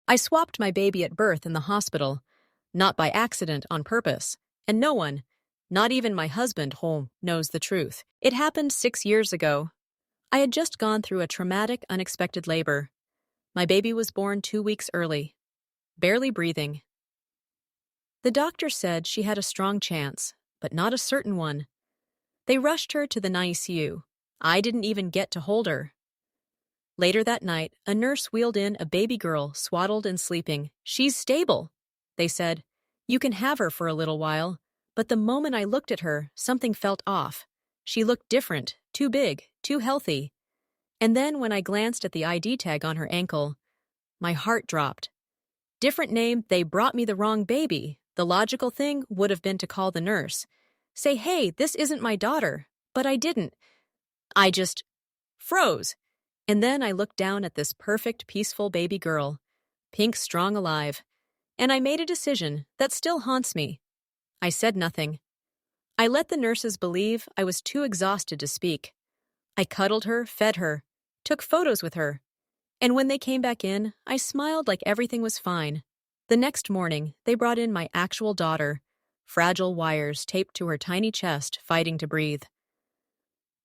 I swapped my baby at birth in the hospital, not by accident, on purpose, and no one, not even my husband, home, knows the truth. It happened 6 years ago. I had just gone through a traumatic, unexpected labor. My baby was born 2 weeks early, barely breathing. The doctor said she had a strong chance, but not a certain one. They rushed her to the NICU. I didn't even get to hold her. Later that night, a nurse wheeled in a baby girl, swaddled and sleeping. "She's stable," they said. "You can have her for a little while." But the moment I looked at her, something felt off. She looked different, too big, too healthy. And then when I glanced at the ID tag on her ankle, my heart dropped. Different name, they brought me the wrong baby. The logical thing would have been to call the nurse. Say, "Hey, this isn't my daughter." But I didn't. I just froze. And then I looked down at this perfect, peaceful baby girl, pink, strong, alive. And I made a decision that still haunts me. I said nothing. I let the nurses believe I was too exhausted to speak. I cuddled her, fed her, took photos with her. And when they came back in, I smiled like everything was fine. The next morning, they brought in my actual daughter, fragile wires taped to her tiny chest, fighting to breathe.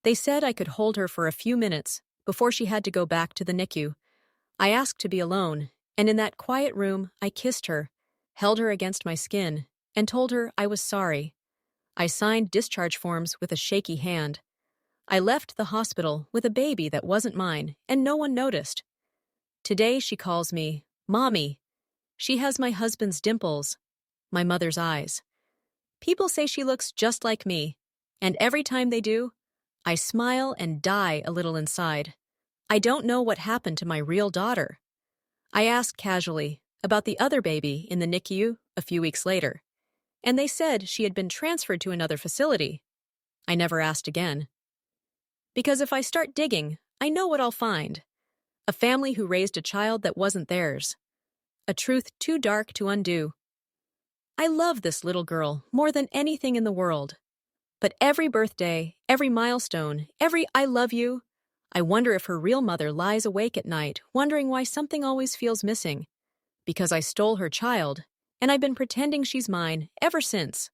They said I could hold her for a few minutes before she had to go back to the NICU. I asked to be alone, and in that quiet room, I kissed her, held her against my skin, and told her I was sorry. I signed discharge forms with a shaky hand. I left the hospital with a baby that wasn't mine, and no one noticed. Today she calls me Mommy. She has my husband's dimples, my mother's eyes. People say she looks just like me, and every time they do, I smile and die a little inside. I don't know what happened to my real daughter. I asked casually about the other baby in the NICU a few weeks later, and they said she had been transferred to another facility. I never asked again. Because if I start digging, I know what I'll find. A family who raised a child that wasn't theirs. A truth too dark to undo. I love this little girl more than anything in the world. But every birthday, every milestone, every "I love you," I wonder if her real mother lies awake at night, wondering why something always feels missing. Because I stole her child, and I've been pretending she's mine ever since.